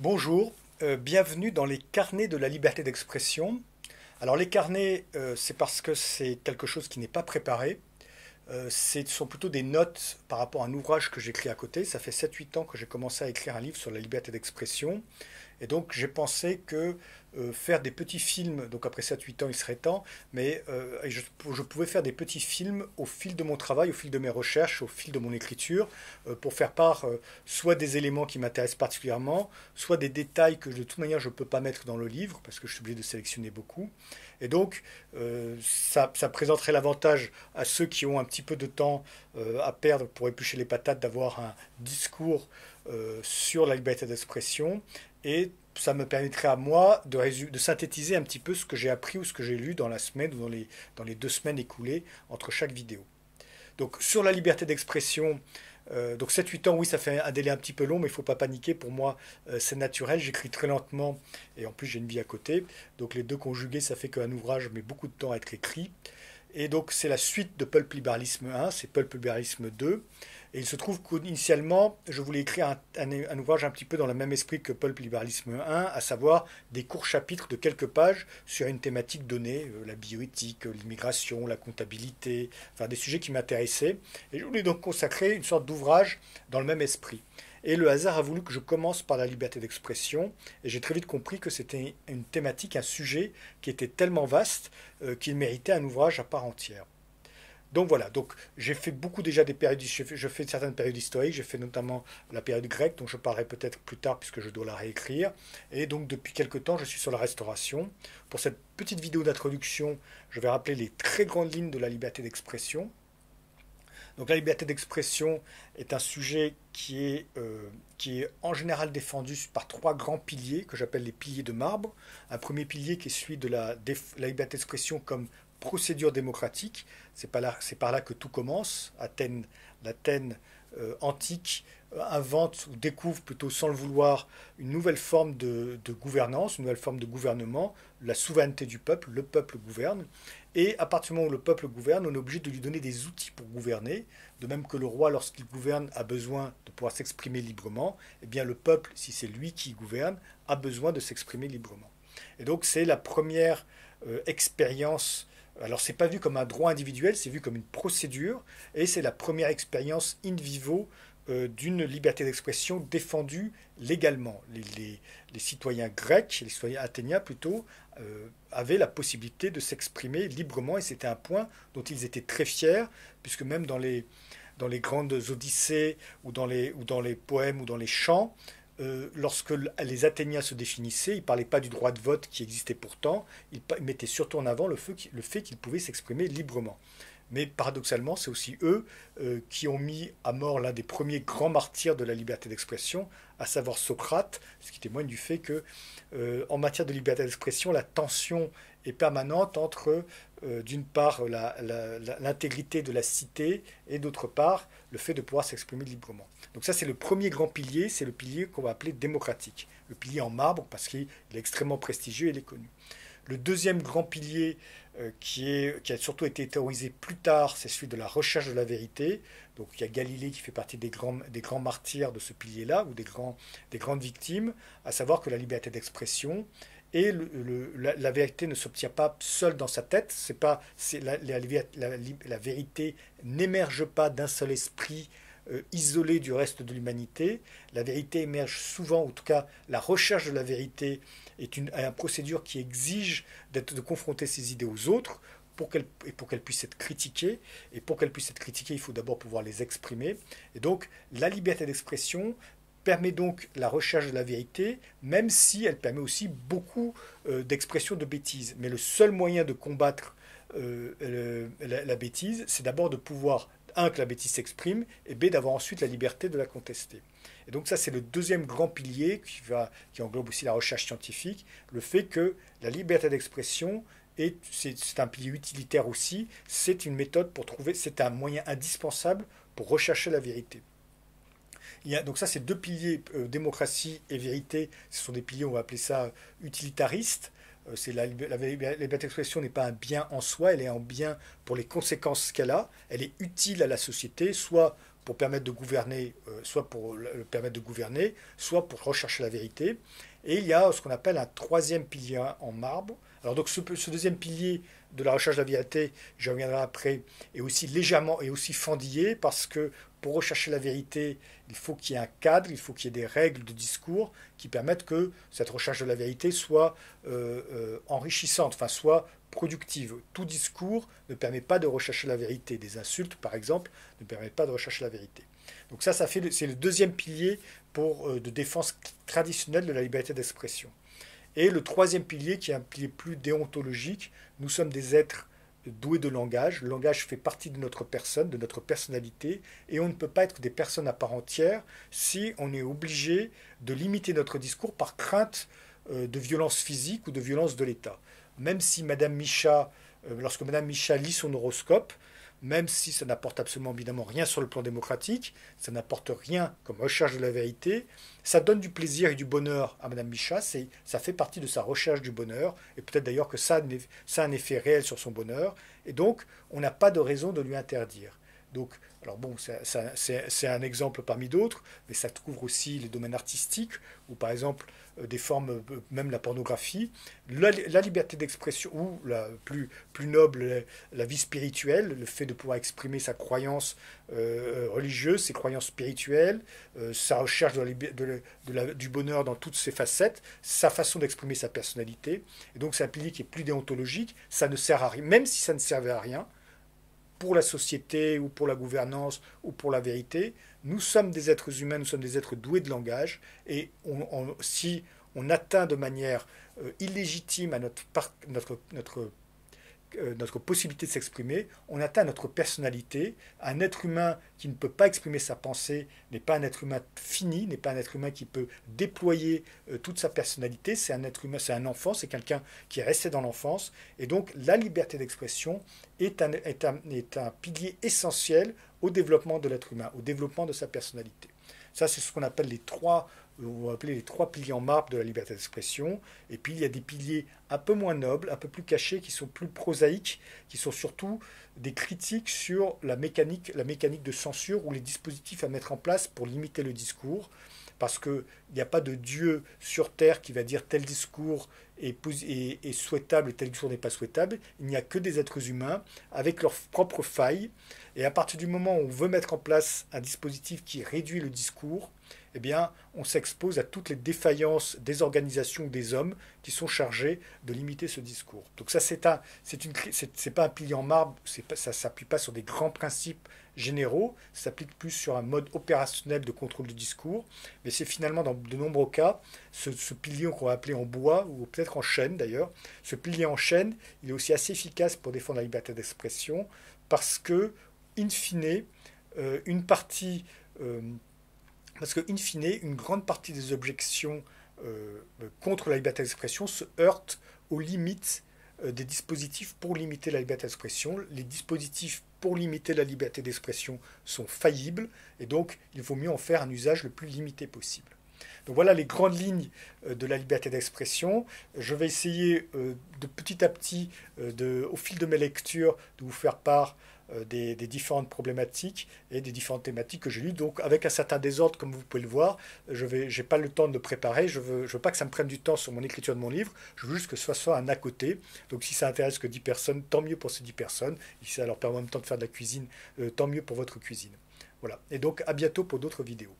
Bonjour, bienvenue dans les carnets de la liberté d'expression. Alors les carnets, c'est parce que c'est quelque chose qui n'est pas préparé. Ce sont plutôt des notes par rapport à un ouvrage que j'écris à côté. Ça fait 7 8 ans que j'ai commencé à écrire un livre sur la liberté d'expression. Et donc j'ai pensé que faire des petits films, donc après 7 8 ans il serait temps, mais je pouvais faire des petits films au fil de mon travail, au fil de mes recherches, au fil de mon écriture, pour faire part soit des éléments qui m'intéressent particulièrement, soit des détails que de toute manière je ne peux pas mettre dans le livre, parce que je suis obligé de sélectionner beaucoup. Et donc ça présenterait l'avantage à ceux qui ont un petit peu de temps à perdre pour éplucher les patates d'avoir un discours sur la liberté d'expression, et ça me permettrait à moi de synthétiser un petit peu ce que j'ai appris ou ce que j'ai lu dans la semaine ou dans les 2 semaines écoulées entre chaque vidéo. Donc sur la liberté d'expression, donc 7 8 ans, oui, ça fait un délai un petit peu long, mais il ne faut pas paniquer. Pour moi, c'est naturel. J'écris très lentement et en plus j'ai une vie à côté. Donc les deux conjugués, ça fait qu'un ouvrage met beaucoup de temps à être écrit. Et donc c'est la suite de Pulp Libéralisme 1, c'est Pulp Libéralisme 2. Et il se trouve qu'initialement, je voulais écrire un ouvrage un petit peu dans le même esprit que Pulp Libéralisme 1, à savoir des courts chapitres de quelques pages sur une thématique donnée, la bioéthique, l'immigration, la comptabilité, enfin des sujets qui m'intéressaient. Et je voulais donc consacrer une sorte d'ouvrage dans le même esprit. Et le hasard a voulu que je commence par la liberté d'expression, et j'ai très vite compris que c'était une thématique, un sujet qui était tellement vaste qu'il méritait un ouvrage à part entière. Donc voilà, donc j'ai fait beaucoup déjà des périodes, je fais certaines périodes historiques, j'ai fait notamment la période grecque, dont je parlerai peut-être plus tard puisque je dois la réécrire. Et donc depuis quelque temps, je suis sur la restauration. Pour cette petite vidéo d'introduction, je vais rappeler les très grandes lignes de la liberté d'expression. Donc la liberté d'expression est un sujet qui est en général défendu par trois grands piliers que j'appelle les piliers de marbre. Un premier pilier qui est celui de la liberté d'expression comme procédure démocratique. C'est par là que tout commence. L'Athènes antique invente ou découvre plutôt sans le vouloir une nouvelle forme de gouvernance, une nouvelle forme de gouvernement, la souveraineté du peuple, le peuple gouverne. Et à partir du moment où le peuple gouverne, on est obligé de lui donner des outils pour gouverner, de même que le roi, lorsqu'il gouverne, a besoin de pouvoir s'exprimer librement, eh bien le peuple, si c'est lui qui gouverne, a besoin de s'exprimer librement. Et donc c'est la première expérience. Alors c'est pas vu comme un droit individuel, c'est vu comme une procédure, et c'est la première expérience in vivo d'une liberté d'expression défendue légalement. Les citoyens grecs, les citoyens athéniens plutôt, avaient la possibilité de s'exprimer librement, et c'était un point dont ils étaient très fiers, puisque même dans les grandes odyssées ou dans les poèmes ou dans les chants, lorsque les Athéniens se définissaient, ils ne parlaient pas du droit de vote qui existait pourtant, ils mettaient surtout en avant le fait qu'ils pouvaient s'exprimer librement. Mais paradoxalement, c'est aussi eux qui ont mis à mort l'un des premiers grands martyrs de la liberté d'expression, à savoir Socrate, ce qui témoigne du fait que, en matière de liberté d'expression, la tension est permanente entre, d'une part, l'intégrité de la cité et d'autre part, le fait de pouvoir s'exprimer librement. Donc ça, c'est le premier grand pilier, c'est le pilier qu'on va appeler démocratique. Le pilier en marbre, parce qu'il est extrêmement prestigieux et il est connu. Le deuxième grand pilier qui a surtout été théorisé plus tard, c'est celui de la recherche de la vérité. Donc il y a Galilée qui fait partie des grands martyrs de ce pilier-là, ou des grandes victimes, à savoir que la liberté d'expression et la vérité ne s'obtient pas seule dans sa tête. La vérité n'émerge pas d'un seul esprit isolé du reste de l'humanité. La vérité émerge souvent, en tout cas la recherche de la vérité est une procédure qui exige de confronter ses idées aux autres pour qu'elles puissent être critiquées. Et pour qu'elles puissent être critiquées, il faut d'abord pouvoir les exprimer. Et donc la liberté d'expression permet donc la recherche de la vérité, même si elle permet aussi beaucoup d'expressions de bêtises. Mais le seul moyen de combattre la bêtise, c'est d'abord de pouvoir, un, que la bêtise s'exprime, et B, d'avoir ensuite la liberté de la contester. Et donc ça, c'est le deuxième grand pilier qui englobe aussi la recherche scientifique, le fait que la liberté d'expression c'est un pilier utilitaire aussi, c'est une méthode pour trouver, c'est un moyen indispensable pour rechercher la vérité. Donc ça, c'est deux piliers, démocratie et vérité, ce sont des piliers, on va appeler ça utilitaristes. La liberté d'expression n'est pas un bien en soi, elle est un bien pour les conséquences qu'elle a. Elle est utile à la société, soit pour permettre de gouverner, soit pour le permettre de gouverner, soit pour rechercher la vérité. Et il y a ce qu'on appelle un troisième pilier en marbre. Alors donc ce deuxième pilier de la recherche de la vérité, j'y reviendrai après, est aussi légèrement et aussi fendillé parce que pour rechercher la vérité, il faut qu'il y ait un cadre, il faut qu'il y ait des règles de discours qui permettent que cette recherche de la vérité soit enrichissante, enfin soit productive. Tout discours ne permet pas de rechercher la vérité. Des insultes, par exemple, ne permettent pas de rechercher la vérité. Donc c'est le deuxième pilier de défense traditionnelle de la liberté d'expression. Et le troisième pilier, qui est un pilier plus déontologique, nous sommes des êtres doués de langage. Le langage fait partie de notre personne, de notre personnalité, et on ne peut pas être des personnes à part entière si on est obligé de limiter notre discours par crainte de violence physique ou de violence de l'État. Même si Madame Micha, lorsque Madame Micha lit son horoscope, même si ça n'apporte absolument évidemment rien sur le plan démocratique, ça n'apporte rien comme recherche de la vérité, ça donne du plaisir et du bonheur à Madame Micha, ça fait partie de sa recherche du bonheur, et peut-être d'ailleurs que ça a un effet réel sur son bonheur, et donc on n'a pas de raison de lui interdire. Donc, alors bon, c'est un exemple parmi d'autres, mais ça couvre aussi les domaines artistiques, ou par exemple des formes, même la pornographie, la liberté d'expression, ou la plus noble, la vie spirituelle, le fait de pouvoir exprimer sa croyance religieuse, ses croyances spirituelles, sa recherche du bonheur dans toutes ses facettes, sa façon d'exprimer sa personnalité. Et donc c'est un pilier qui est plus déontologique, ça ne sert à rien, même si ça ne servait à rien, pour la société ou pour la gouvernance ou pour la vérité. Nous sommes des êtres humains, nous sommes des êtres doués de langage et si on atteint de manière illégitime à notre possibilité de s'exprimer, on atteint notre personnalité. Un être humain qui ne peut pas exprimer sa pensée n'est pas un être humain fini, n'est pas un être humain qui peut déployer toute sa personnalité. C'est un être humain, c'est un enfant, c'est quelqu'un qui est resté dans l'enfance. Et donc la liberté d'expression est un pilier essentiel au développement de l'être humain, au développement de sa personnalité. Ça, c'est ce qu'on appelle on va appeler les trois piliers en marbre de la liberté d'expression. Et puis il y a des piliers un peu moins nobles, un peu plus cachés, qui sont plus prosaïques, qui sont surtout des critiques sur la mécanique de censure ou les dispositifs à mettre en place pour limiter le discours. Parce qu'il n'y a pas de Dieu sur Terre qui va dire tel discours est souhaitable et tel discours n'est pas souhaitable. Il n'y a que des êtres humains avec leurs propres failles. Et à partir du moment où on veut mettre en place un dispositif qui réduit le discours, eh bien, on s'expose à toutes les défaillances des organisations ou des hommes qui sont chargés de limiter ce discours. Donc ça, c'est pas un pilier en marbre, ça ne s'appuie pas sur des grands principes généraux, ça s'applique plus sur un mode opérationnel de contrôle du discours, mais c'est finalement dans de nombreux cas ce pilier qu'on va appeler en bois ou peut-être en chêne d'ailleurs. Ce pilier en chêne, il est aussi assez efficace pour défendre la liberté d'expression parce que, in fine, une grande partie des objections contre la liberté d'expression se heurtent aux limites des dispositifs pour limiter la liberté d'expression. Les dispositifs pour limiter la liberté d'expression sont faillibles et donc il vaut mieux en faire un usage le plus limité possible. Donc voilà les grandes lignes de la liberté d'expression. Je vais essayer de petit à petit, au fil de mes lectures, de vous faire part des différentes problématiques et des différentes thématiques que j'ai lues. Donc avec un certain désordre, comme vous pouvez le voir, je n'ai pas le temps de le préparer. Je veux pas que ça me prenne du temps sur mon écriture de mon livre. Je veux juste que ce soit un à côté. Donc si ça intéresse que 10 personnes, tant mieux pour ces 10 personnes. Et si ça leur permet en même temps de faire de la cuisine, tant mieux pour votre cuisine. Voilà. Et donc à bientôt pour d'autres vidéos.